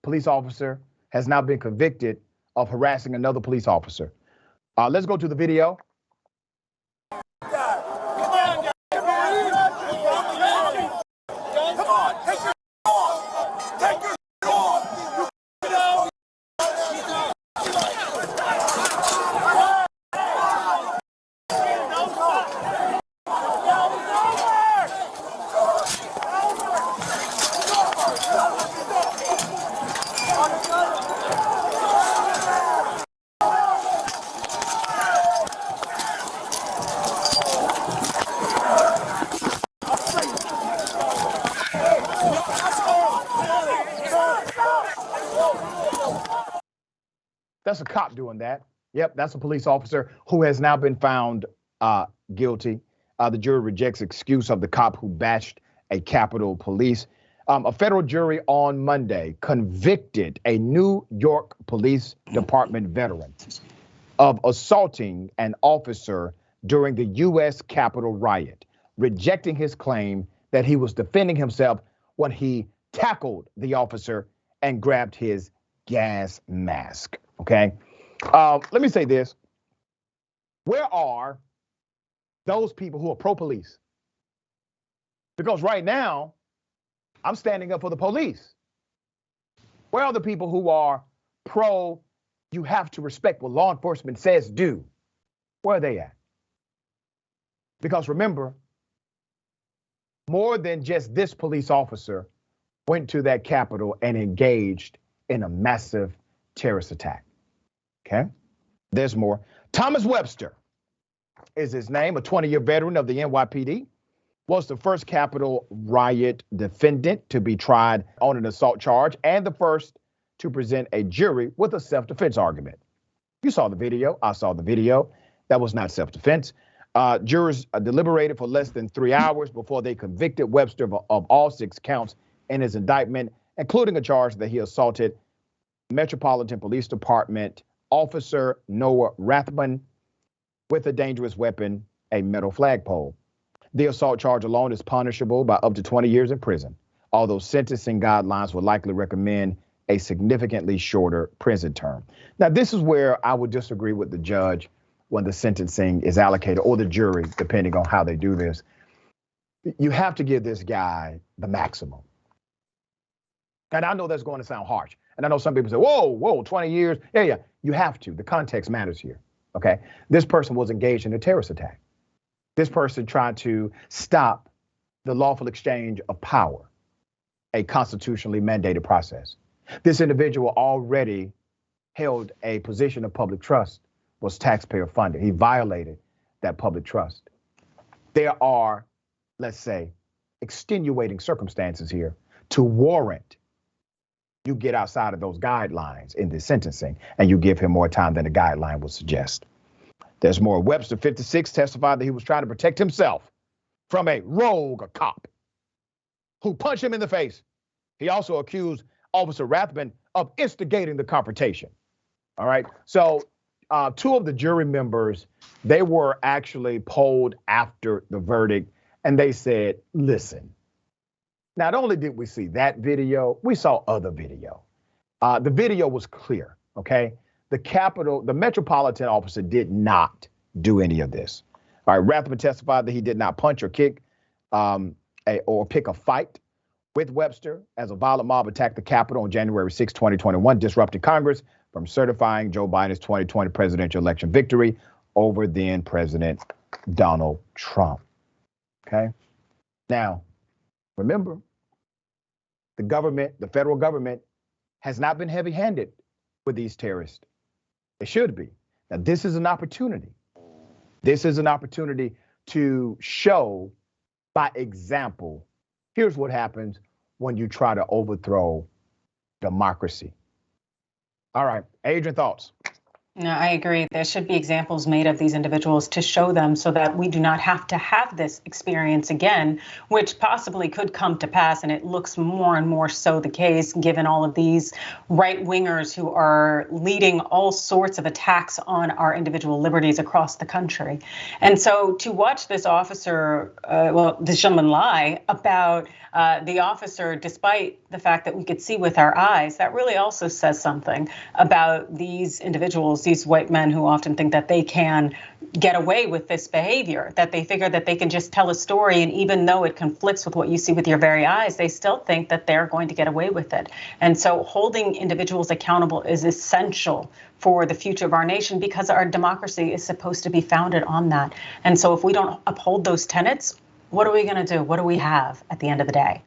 police officer has now been convicted of harassing another police officer. Let's go to the video. That's a cop doing that. Yep, that's a police officer who has now been found guilty. The jury rejects excuse of the cop who bashed a Capitol Police. A federal jury on Monday convicted a New York Police Department veteran of assaulting an officer during the U.S. Capitol riot, rejecting his claim that he was defending himself when he tackled the officer and grabbed his gas mask. Okay. Let me say this. Where are those people who are pro-police? Because right now, I'm standing up for the police. Where are the people who are pro, you have to respect what law enforcement says do? Where are they at? Because remember, more than just this police officer went to that Capitol and engaged in a massive terrorist attack. Okay, there's more. Thomas Webster is his name, a 20-year veteran of the NYPD, was the first Capitol riot defendant to be tried on an assault charge and the first to present a jury with a self-defense argument. You saw the video. I saw the video. That was not self-defense. Jurors deliberated for less than 3 hours before they convicted Webster of all 6 counts in his indictment, including a charge that he assaulted Metropolitan Police Department Officer Noah Rathbun with a dangerous weapon, a metal flagpole. The assault charge alone is punishable by up to 20 years in prison, although sentencing guidelines would likely recommend a significantly shorter prison term. Now, this is where I would disagree with the judge when the sentencing is allocated, or the jury, depending on how they do this. You have to give this guy the maximum. And I know that's going to sound harsh. And I know some people say, whoa, 20 years. Yeah, you have to. The context matters here, okay? This person was engaged in a terrorist attack. This person tried to stop the lawful exchange of power, a constitutionally mandated process. This individual already held a position of public trust, was taxpayer funded. He violated that public trust. There are, let's say, extenuating circumstances here to warrant you get outside of those guidelines in this sentencing and you give him more time than the guideline would suggest. There's more. Webster, 56, testified that he was trying to protect himself from a rogue cop who punched him in the face. He also accused Officer Rathbun of instigating the confrontation. All right. So 2 of the jury members, they were actually polled after the verdict, and they said, listen, not only did we see that video, we saw other video. The video was clear, okay? The Metropolitan officer did not do any of this. All right, Rathbun testified that he did not punch or kick or pick a fight with Webster as a violent mob attacked the Capitol on January 6, 2021, disrupting Congress from certifying Joe Biden's 2020 presidential election victory over then President Donald Trump. Okay? Now, remember, the government, the federal government, has not been heavy-handed with these terrorists. It should be. Now, this is an opportunity. This is an opportunity to show by example, here's what happens when you try to overthrow democracy. All right, Adrian, thoughts? No, I agree. There should be examples made of these individuals to show them so that we do not have to have this experience again, which possibly could come to pass. And it looks more and more so the case, given all of these right wingers who are leading all sorts of attacks on our individual liberties across the country. And so to watch this officer, this gentleman lie about the officer, despite the fact that we could see with our eyes, that really also says something about these individuals, these white men who often think that they can get away with this behavior, that they figure that they can just tell a story. And even though it conflicts with what you see with your very eyes, they still think that they're going to get away with it. And so holding individuals accountable is essential for the future of our nation, because our democracy is supposed to be founded on that. And so if we don't uphold those tenets, what are we going to do? What do we have at the end of the day?